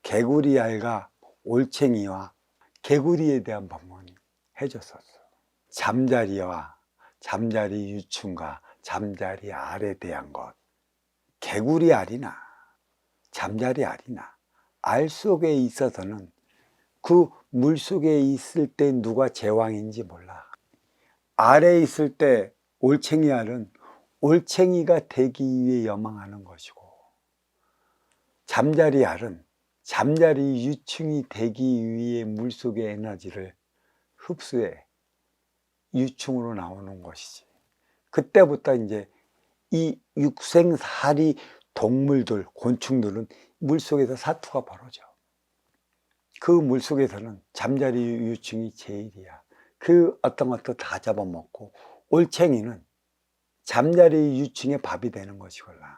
개구리알과 올챙이와 개구리에 대한 법문이 해줬었어. 잠자리와 잠자리 유충과 잠자리 알에 대한 것. 개구리 알이나 잠자리 알이나 알 속에 있어서는 그 물 속에 있을 때 누가 제왕인지 몰라. 알에 있을 때 올챙이 알은 올챙이가 되기 위해 여망하는 것이고, 잠자리 알은 잠자리 유충이 되기 위해 물속의 에너지를 흡수해 유충으로 나오는 것이지. 그때부터 이제 이 육생사리 동물들, 곤충들은 물속에서 사투가 벌어져. 그 물속에서는 잠자리 유충이 제일이야. 그 어떤 것도 다 잡아먹고, 올챙이는 잠자리 유충의 밥이 되는 것이걸라.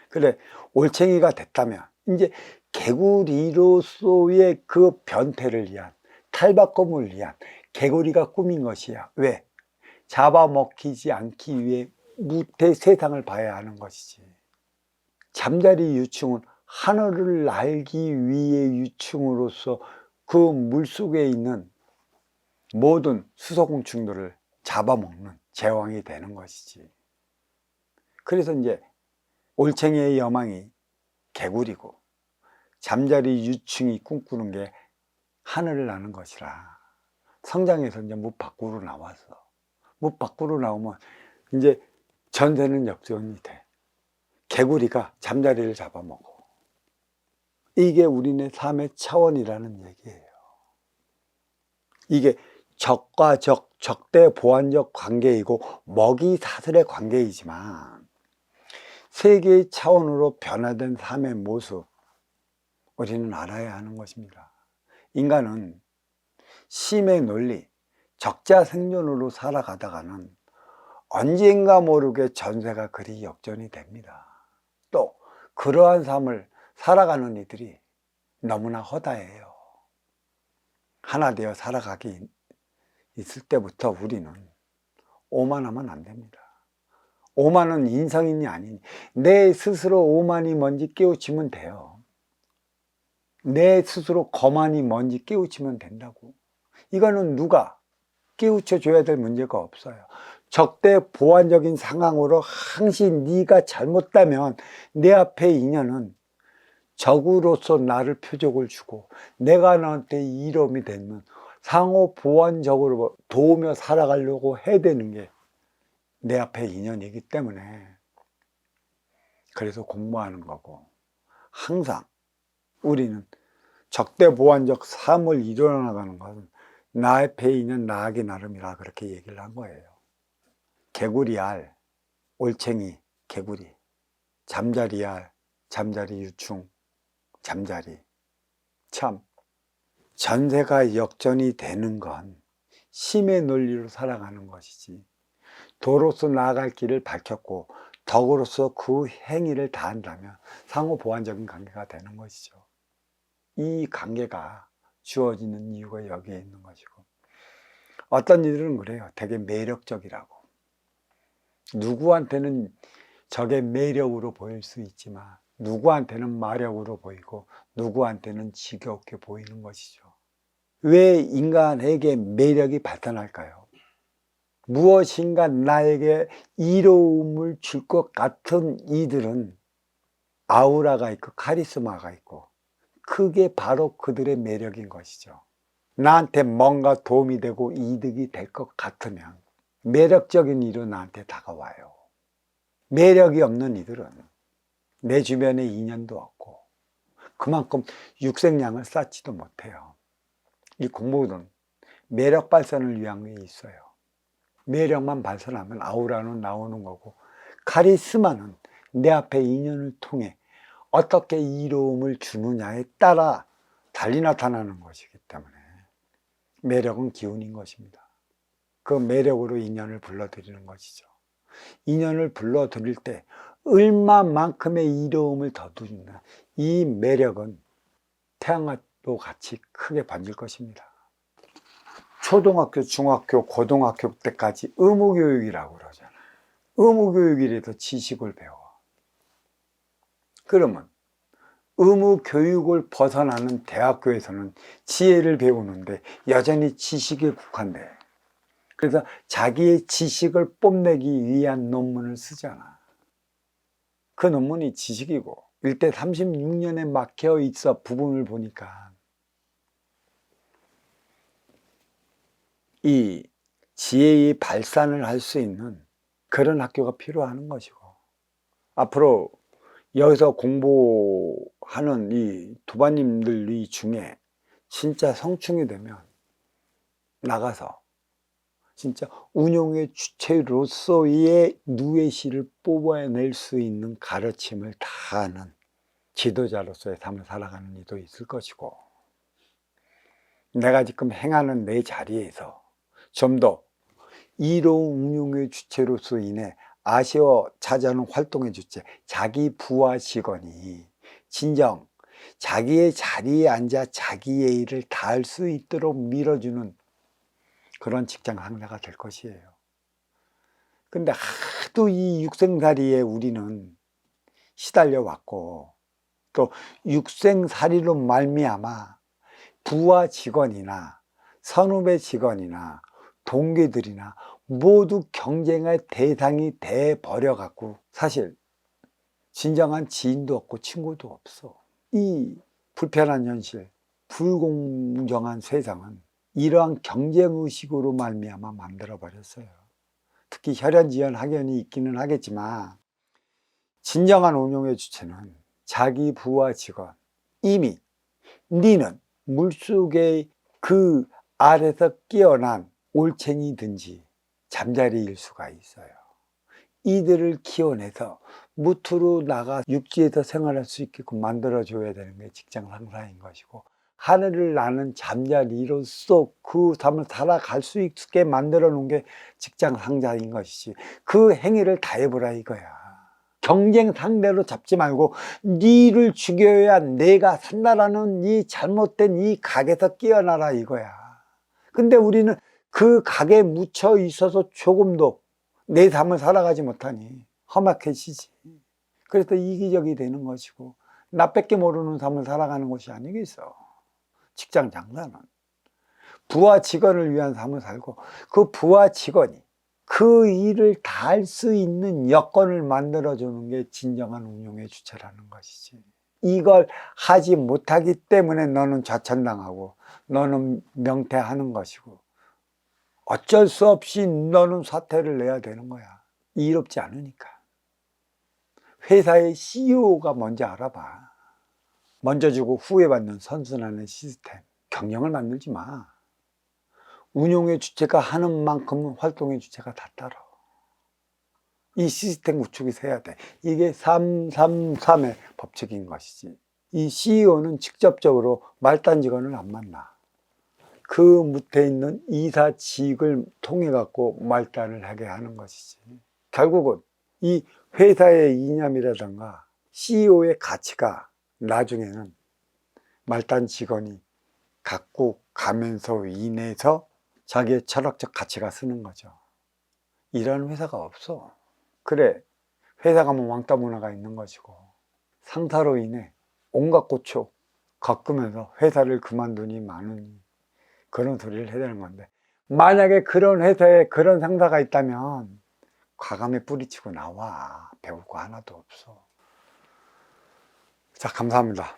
그래, 올챙이가 됐다면 이제 개구리로서의 그 변태를 위한, 탈바꿈을 위한 개구리가 꾸민 것이야. 왜? 잡아먹히지 않기 위해 무태 세상을 봐야 하는 것이지. 잠자리 유충은 하늘을 날기 위해 유충으로서 그 물속에 있는 모든 수소공충들을 잡아먹는 제왕이 되는 것이지. 그래서 이제 올챙이의 여망이 개구리고 잠자리 유충이 꿈꾸는 게 하늘을 나는 것이라. 성장해서 이제 무 밖으로 나왔어. 무 밖으로 나오면 이제 전세는 역전이 돼. 개구리가 잠자리를 잡아먹어. 이게 우리네 삶의 차원이라는 얘기예요. 이게 적과 적, 적대 보완적 관계이고 먹이 사슬의 관계이지만, 세계의 차원으로 변화된 삶의 모습, 우리는 알아야 하는 것입니다. 인간은 심의 논리, 적자 생존으로 살아가다가는 언젠가 모르게 전세가 그리 역전이 됩니다. 또 그러한 삶을 살아가는 이들이 너무나 허다해요. 하나 되어 살아가기 있을 때부터 우리는 오만하면 안 됩니다. 오만은 인성인이 아니니 내 스스로 오만이 뭔지 깨우치면 돼요. 내 스스로 거만이 뭔지 깨우치면 된다고. 이거는 누가 깨우쳐 줘야 될 문제가 없어요. 적대 보완적인 상황으로 항상 네가 잘못되면 내 앞에 인연은 적으로서 나를 표적을 주고, 내가 너한테 이름이 되면 상호 보완적으로 도우며 살아가려고 해야 되는 게 내 앞에 인연이기 때문에, 그래서 공부하는 거고, 항상 우리는 적대 보완적 삶을 이뤄나가는 것은 나의 배인은 나에게 나름이라, 그렇게 얘기를 한 거예요. 개구리 알, 올챙이, 개구리, 잠자리 알, 잠자리 유충, 잠자리. 참 전세가 역전이 되는 건 심의 논리로 살아가는 것이지, 도로서 나아갈 길을 밝혔고 덕으로서 그 행위를 다한다면 상호 보완적인 관계가 되는 것이죠. 이 관계가 주어지는 이유가 여기에 있는 것이고, 어떤 이들은 그래요. 되게 매력적이라고. 누구한테는 저게 매력으로 보일 수 있지만 누구한테는 마력으로 보이고 누구한테는 지겹게 보이는 것이죠. 왜 인간에게 매력이 발산할까요? 무엇인가 나에게 이로움을 줄 것 같은 이들은 아우라가 있고 카리스마가 있고, 그게 바로 그들의 매력인 것이죠. 나한테 뭔가 도움이 되고 이득이 될 것 같으면 매력적인 이로 나한테 다가와요. 매력이 없는 이들은 내 주변에 인연도 없고 그만큼 육생량을 쌓지도 못해요. 이 공부는 매력 발산을 위한 게 있어요. 매력만 발산하면 아우라는 나오는 거고, 카리스마는 내 앞에 인연을 통해 어떻게 이로움을 주느냐에 따라 달리 나타나는 것이기 때문에 매력은 기운인 것입니다. 그 매력으로 인연을 불러들이는 것이죠. 인연을 불러들일 때 얼마만큼의 이로움을 더 주느냐, 이 매력은 태양도 같이 크게 번질 것입니다. 초등학교, 중학교, 고등학교 때까지 의무교육이라고 그러잖아. 의무교육이라도 지식을 배워. 그러면 의무교육을 벗어나는 대학교에서는 지혜를 배우는데 여전히 지식에 국한돼. 그래서 자기의 지식을 뽐내기 위한 논문을 쓰잖아. 그 논문이 지식이고 일대 36년에 막혀 있어. 부분을 보니까 이 지혜의 발산을 할 수 있는 그런 학교가 필요한 것이고, 앞으로 여기서 공부하는 이 도반님들 중에 진짜 성충이 되면 나가서 진짜 운용의 주체로서의 누에시를 뽑아낼 수 있는 가르침을 다 하는 지도자로서의 삶을 살아가는 이도 있을 것이고, 내가 지금 행하는 내 자리에서 좀 더 이로운 운용의 주체로서 인해 아쉬워 찾아오는 활동의 주체, 자기 부하 직원이 진정 자기의 자리에 앉아 자기의 일을 다할 수 있도록 밀어주는 그런 직장 상사가 될 것이에요. 근데 하도 이 육생살이에 우리는 시달려 왔고, 또 육생살이로 말미암아 부하 직원이나 선후배 직원이나 동기들이나 모두 경쟁의 대상이 돼 버려 갖고 사실 진정한 지인도 없고 친구도 없어. 이 불편한 현실, 불공정한 세상은 이러한 경쟁의식으로 말미암아 만들어 버렸어요. 특히 혈연지연 학연이 있기는 하겠지만 진정한 운용의 주체는 자기 부하 직원, 이미 니는 물속에 그 아래서 깨어난 올챙이든지 잠자리일 수가 있어요. 이들을 키워내서 무트로 나가 육지에서 생활할 수 있게끔 만들어줘야 되는 게 직장 상사인 것이고, 하늘을 나는 잠자리로서 그 삶을 살아갈 수 있게 만들어 놓은 게 직장 상사인 것이지, 그 행위를 다 해보라 이거야. 경쟁 상대로 잡지 말고 니를 죽여야 내가 산다라는 이 잘못된 이 각에서 깨어나라 이거야. 근데 우리는 그 각에 묻혀 있어서 조금도 내 삶을 살아가지 못하니 험악해지지. 그래서 이기적이 되는 것이고 나밖에 모르는 삶을 살아가는 것이 아니겠어. 직장 장사는 부하 직원을 위한 삶을 살고, 그 부하 직원이 그 일을 다 할 수 있는 여건을 만들어주는 게 진정한 운용의 주체라는 것이지. 이걸 하지 못하기 때문에 너는 좌천당하고 너는 명퇴하는 것이고 어쩔 수 없이 너는 사퇴를 내야 되는 거야. 이롭지 않으니까. 회사의 CEO가 먼저 알아봐. 먼저 주고 후회 받는 선순환의 시스템. 경영을 만들지 마. 운용의 주체가 하는 만큼은 활동의 주체가 다 따라. 이 시스템 구축이 돼야 돼. 이게 333의 법칙인 것이지. 이 CEO는 직접적으로 말단 직원을 안 만나. 그 밑에 있는 이사직을 통해 갖고 말단을 하게 하는 것이지. 결국은 이 회사의 이념이라든가 CEO의 가치가 나중에는 말단 직원이 갖고 가면서 인해서 자기의 철학적 가치가 쓰는 거죠. 이런 회사가 없어. 그래, 회사 가면 왕따 문화가 있는 것이고 상사로 인해 온갖 고초 겪으면서 회사를 그만두니 마느니 그런 소리를 해야 되는 건데, 만약에 그런 회사에 그런 상사가 있다면 과감히 뿌리치고 나와. 배울 거 하나도 없어. 자, 감사합니다.